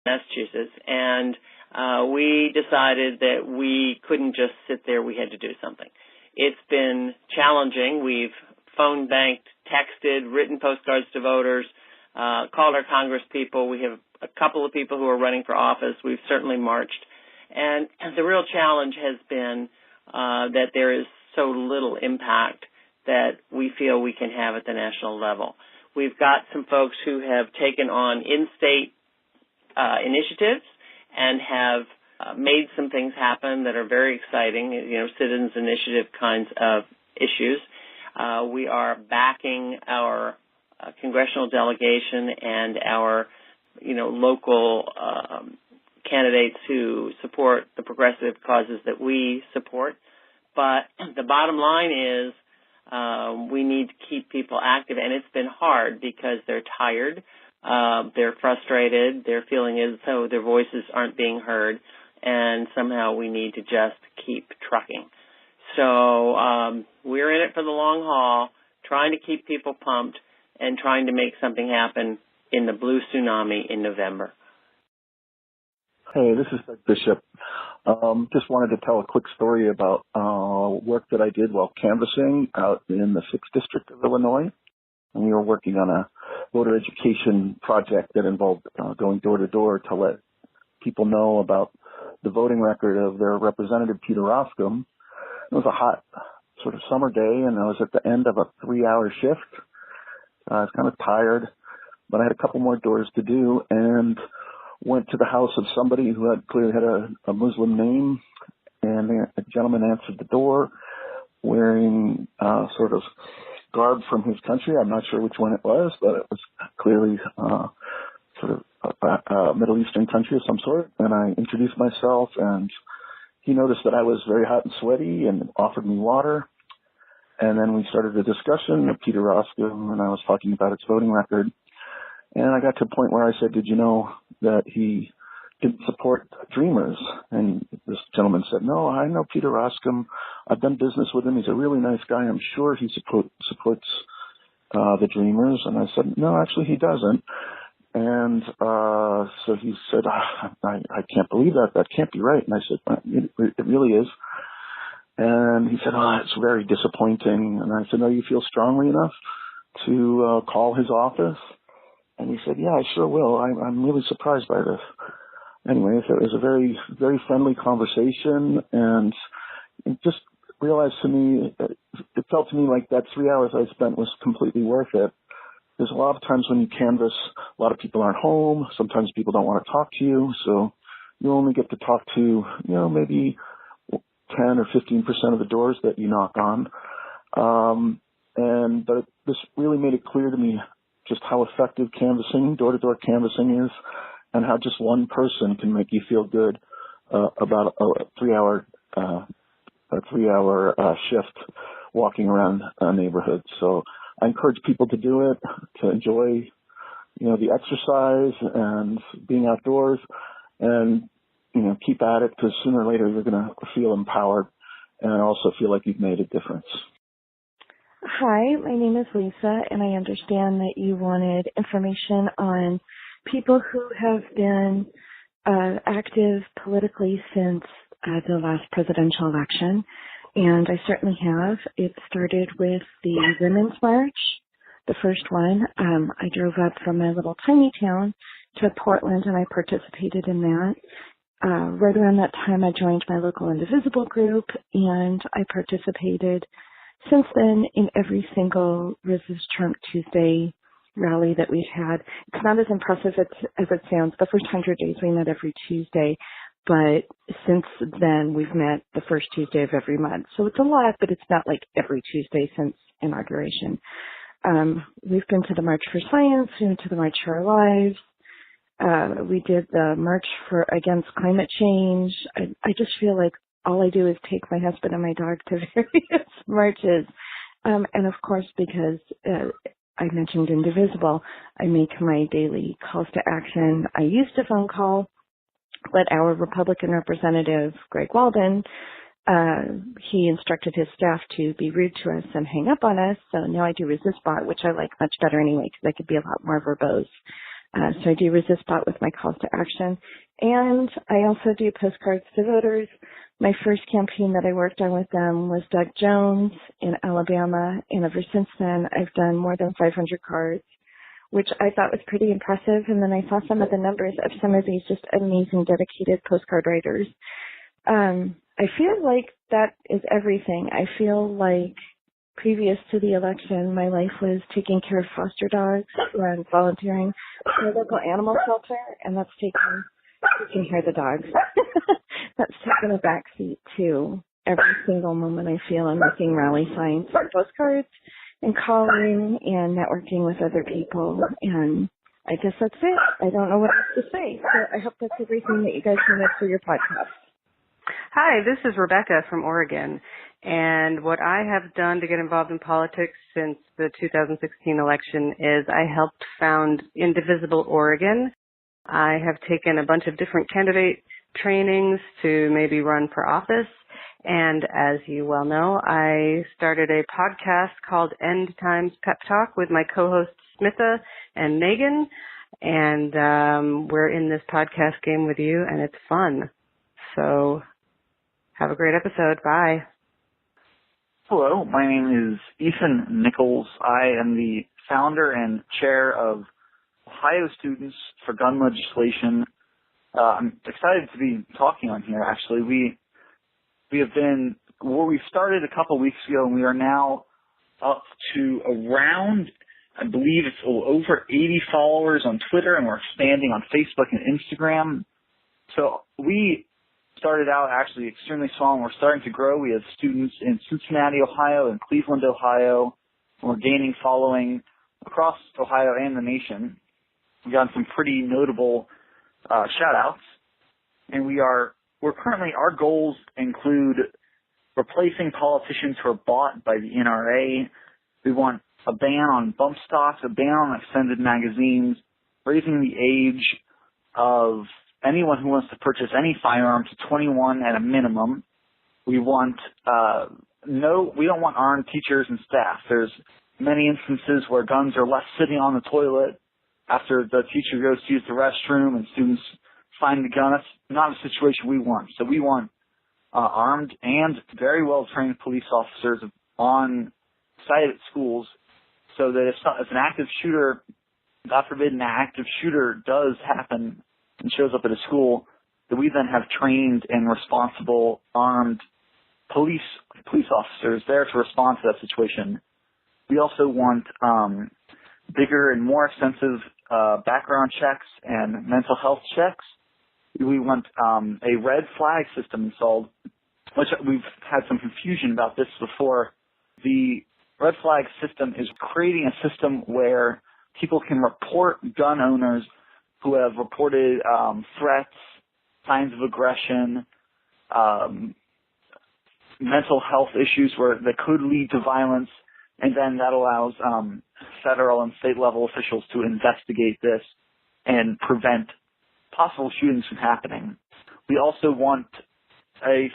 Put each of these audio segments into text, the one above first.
Massachusetts, and we decided that we couldn't just sit there. We had to do something. It's been challenging. We've phone banked, texted, written postcards to voters, called our Congress people. We have a couple of people who are running for office. We've certainly marched. And the real challenge has been that there is so little impact that we feel we can have at the national level. We've got some folks who have taken on in-state initiatives and have made some things happen that are very exciting, citizens initiative kinds of issues. We are backing our congressional delegation and our, local candidates who support the progressive causes that we support. But the bottom line is we need to keep people active, and it's been hard because they're tired, they're frustrated, they're feeling as though their voices aren't being heard, and somehow we need to just keep trucking. So we're in it for the long haul, trying to keep people pumped and trying to make something happen in the blue tsunami in November. Hey, this is Doug Bishop. Just wanted to tell a quick story about work that I did while canvassing out in the 6th District of Illinois. And we were working on a voter education project that involved going door to door to let people know about the voting record of their representative, Peter Roskam. It was a hot sort of summer day, and I was at the end of a 3-hour shift. I was kind of tired, but I had a couple more doors to do, and went to the house of somebody who had clearly had a Muslim name, and a gentleman answered the door wearing sort of garb from his country. I'm not sure which one it was, but it was clearly sort of a Middle Eastern country of some sort. And I introduced myself, and he noticed that I was very hot and sweaty and offered me water. And then we started a discussion of Peter Roskam, and I was talking about its voting record. And I got to a point where I said, did you know that he didn't support Dreamers? And this gentleman said, no, I know Peter Roskam. I've done business with him. He's a really nice guy. I'm sure he supports the Dreamers. And I said, no, actually he doesn't. And so he said, I can't believe that. That can't be right. And I said, it really is. And he said, oh, it's very disappointing. And I said, no, you feel strongly enough to call his office? And he said, yeah, I sure will. I'm really surprised by this. Anyway, so it was a very, very friendly conversation, and it just realized to me, it felt to me like that 3 hours I spent was completely worth it. There's a lot of times when you canvass, a lot of people aren't home. Sometimes people don't want to talk to you, so you only get to talk to, maybe 10 or 15% of the doors that you knock on. But this really made it clear to me just how effective canvassing, door-to-door canvassing is, and how just one person can make you feel good about a 3-hour shift walking around a neighborhood. So I encourage people to do it, to enjoy, the exercise and being outdoors, and, keep at it, because sooner or later you're going to feel empowered and also feel like you've made a difference. Hi, my name is Lisa, and I understand that you wanted information on people who have been active politically since the last presidential election, and I certainly have. It started with the Women's March, the first one. I drove up from my little tiny town to Portland, and I participated in that. Right around that time, I joined my local Indivisible group, and I participated since then in every single Resist Trump Tuesday rally that we've had. It's not as impressive as it sounds. The first 100 days we met every Tuesday, but since then we've met the first Tuesday of every month. So it's a lot, but it's not like every Tuesday since inauguration. We've been to the March for Science, we went to the March for Our Lives. We did the March against Climate Change. I just feel like all I do is take my husband and my dog to various marches. And of course, because I mentioned Indivisible, I make my daily calls to action. I used to phone call, but our Republican representative, Greg Walden, he instructed his staff to be rude to us and hang up on us. So now I do ResistBot, which I like much better anyway, because I could be a lot more verbose. So I do resist bot with my calls to action. And I also do postcards to voters. My first campaign that I worked on with them was Doug Jones in Alabama. And ever since then, I've done more than 500 cards, which I thought was pretty impressive. And then I saw some of the numbers of some of these just amazing, dedicated postcard writers. I feel like that is everything. I feel like previous to the election, my life was taking care of foster dogs and volunteering for a local animal shelter, and that's taking care of the dogs. That's taken a backseat to every single moment I feel I'm making rally signs and postcards and calling and networking with other people. And I guess that's it. I don't know what else to say. So I hope that's everything that you guys wanted for your podcast. Hi, this is Rebecca from Oregon, and what I have done to get involved in politics since the 2016 election is I helped found Indivisible Oregon. I have taken a bunch of different candidate trainings to maybe run for office, and as you well know, I started a podcast called End Times Pep Talk with my co-hosts Smitha and Megan, and we're in this podcast game with you, and it's fun. So have a great episode. Bye. Hello, my name is Ethan Nichols. I am the founder and chair of Ohio Students for Gun Legislation. I'm excited to be talking on here, actually. We started a couple weeks ago, and we are now up to around, I believe it's over 80 followers on Twitter, and we're expanding on Facebook and Instagram. So we started out actually extremely small, and we're starting to grow. We have students in Cincinnati, Ohio, and Cleveland, Ohio, and we're gaining following across Ohio and the nation. We've gotten some pretty notable shout-outs, and we're currently, our goals include replacing politicians who are bought by the NRA. We want a ban on bump stocks, a ban on extended magazines, raising the age of anyone who wants to purchase any firearm to 21 at a minimum. We want we don't want armed teachers and staff. There's many instances where guns are left sitting on the toilet after the teacher goes to use the restroom and students find the gun. That's not a situation we want. So we want armed and very well-trained police officers on site at schools, so that if an active shooter, God forbid, an active shooter does happen and shows up at a school, that we then have trained and responsible armed police officers there to respond to that situation. We also want bigger and more extensive background checks and mental health checks. We want a red flag system installed, which we've had some confusion about this before. The red flag system is creating a system where people can report gun owners who have reported threats, signs of aggression, mental health issues that could lead to violence, and then that allows federal and state level officials to investigate this and prevent possible shootings from happening. We also want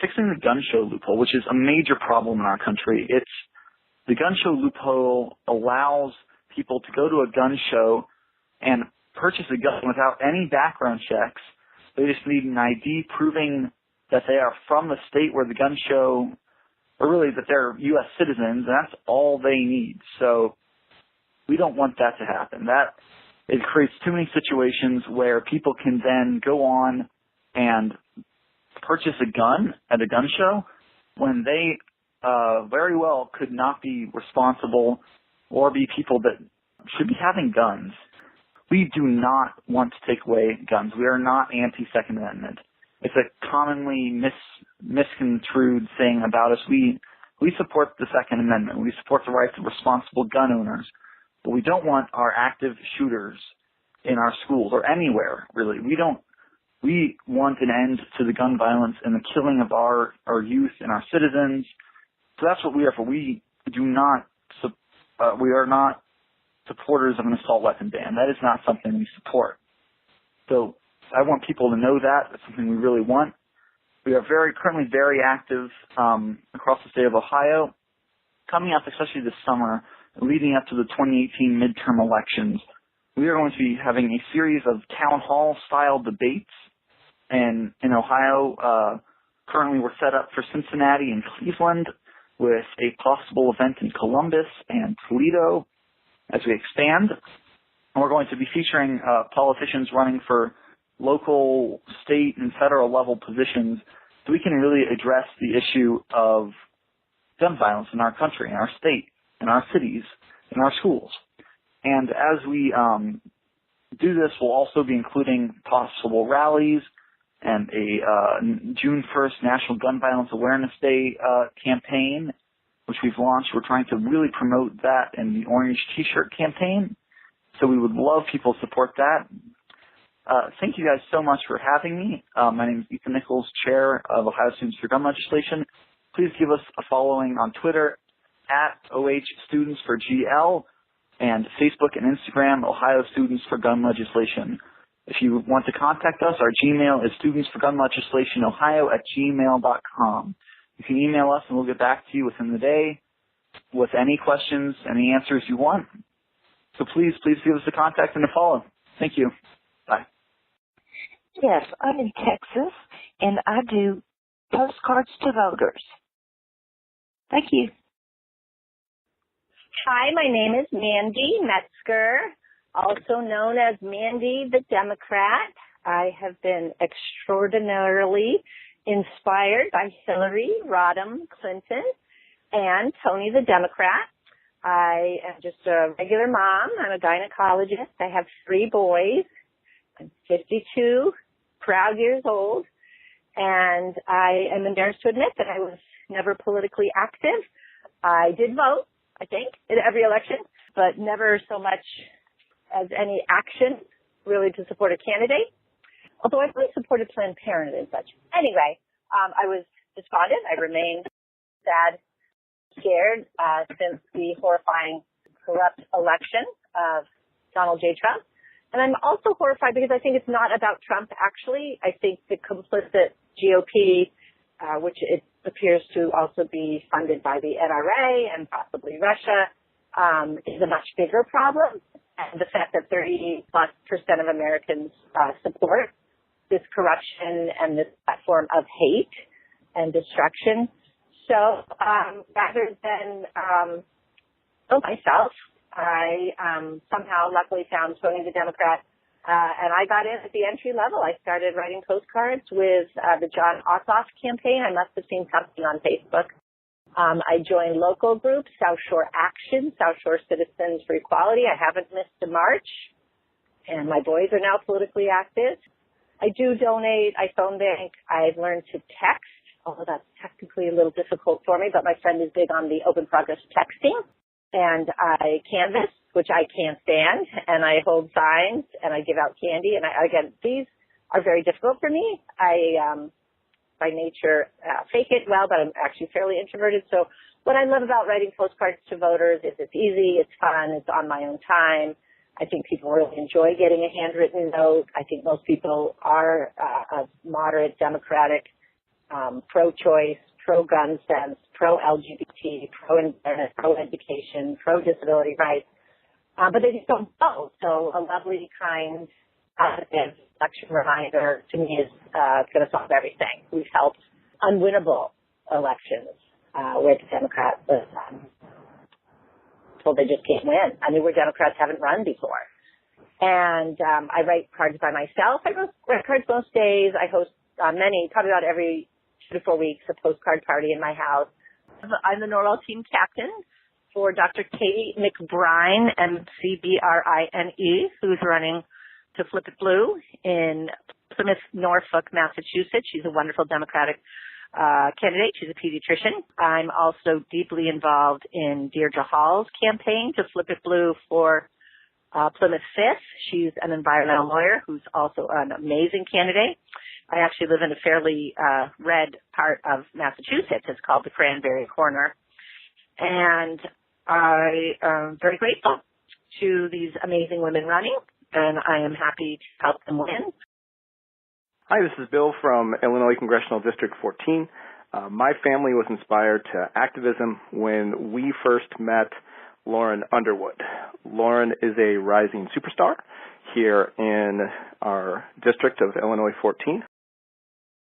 fixing the gun show loophole, which is a major problem in our country. The gun show loophole allows people to go to a gun show and purchase a gun without any background checks. They just need an ID proving that they are from the state where the gun show, or really that they're U.S. citizens, and that's all they need. So we don't want that to happen. It creates too many situations where people can then go on and purchase a gun at a gun show when they very well could not be responsible or be people that should be having guns. We do not want to take away guns. We are not anti-Second Amendment. It's a commonly misconstrued thing about us. We support the Second Amendment. We support the rights of responsible gun owners. But we don't want our active shooters in our schools or anywhere, really. We want an end to the gun violence and the killing of our youth and our citizens. So that's what we are for. We are not supporters of an assault weapon ban. That is not something we support. So I want people to know that. That's something we really want. We are currently very active across the state of Ohio. Coming up, especially this summer, leading up to the 2018 midterm elections, we are going to be having a series of town hall style debates in Ohio. Currently we're set up for Cincinnati and Cleveland with a possible event in Columbus and Toledo as we expand. And we're going to be featuring politicians running for local, state, and federal level positions so we can really address the issue of gun violence in our country, in our state, in our cities, in our schools. And as we do this, we'll also be including possible rallies and a June 1st National Gun Violence Awareness Day campaign, which we've launched. We're trying to really promote that in the Orange T-shirt campaign. So we would love people to support that. Thank you guys so much for having me. My name is Ethan Nichols, Chair of Ohio Students for Gun Legislation. Please give us a following on Twitter at OH Students for GL and Facebook and Instagram, Ohio Students for Gun Legislation. If you want to contact us, our Gmail is studentsforgunlegislationohio@gmail.com. You can email us and we'll get back to you within the day with any questions, any answers you want. So please give us a contact and a follow. Thank you. Bye. Yes, I'm in Texas, and I do postcards to voters. Thank you. Hi, my name is Mandy Metzger, also known as Mandy the Democrat. I have been extraordinarily inspired by Hillary Rodham Clinton and Tony the Democrat. I am just a regular mom. I'm a gynecologist. I have 3 boys. I'm 52, proud years old, and I am embarrassed to admit that I was never politically active. I did vote, I think, in every election, but never so much as any action really to support a candidate, although I really supported Planned Parenthood and such. Anyway, I was despondent. I remained sad, scared since the horrifying, corrupt election of Donald J. Trump. And I'm also horrified because I think it's not about Trump, actually. I think the complicit GOP, which it appears to also be funded by the NRA and possibly Russia, is a much bigger problem. And the fact that 30+% of Americans support this corruption and this platform of hate and destruction. So rather than kill myself, I somehow luckily found Tony the Democrat, and I got in at the entry level. I started writing postcards with the John Ossoff campaign. I must have seen something on Facebook. I joined local groups, South Shore Action, South Shore Citizens for Equality. I haven't missed a march, and my boys are now politically active. I do donate. I phone bank. I've learned to text, although that's technically a little difficult for me, but my friend is big on the open progress texting. And I canvass, which I can't stand, and I hold signs, and I give out candy. And again, these are very difficult for me. I, by nature, fake it well, but I'm actually fairly introverted. So what I love about writing postcards to voters is it's easy, it's fun, it's on my own time. I think people really enjoy getting a handwritten note. I think most people are of moderate, democratic, pro-choice, pro-gun sense, pro-LGBT, pro-environment, pro-education, pro-disability rights. But they just don't know. So a lovely, kind, positive election reminder to me is going to solve everything. We've helped unwinnable elections where the Democrats was told they just can't win. I mean, where Democrats haven't run before. And I write cards by myself. I write cards most days. I host many, probably about every 2 to 4 weeks, a postcard party in my house. I'm the Norwell team captain for Dr. Katie McBrine, McBrine, who's running to Flip It Blue in Plymouth, Norfolk, Massachusetts. She's a wonderful Democratic candidate. She's a pediatrician. I'm also deeply involved in Deirdre Hall's campaign to Flip It Blue for Plymouth 5th. She's an environmental lawyer who's also an amazing candidate. I actually live in a fairly red part of Massachusetts. It's called the Cranberry Corner. And I am very grateful to these amazing women running, and I am happy to help them win. Hi, this is Bill from Illinois Congressional District 14. My family was inspired to activism when we first met Lauren Underwood. Lauren is a rising superstar here in our district of Illinois 14.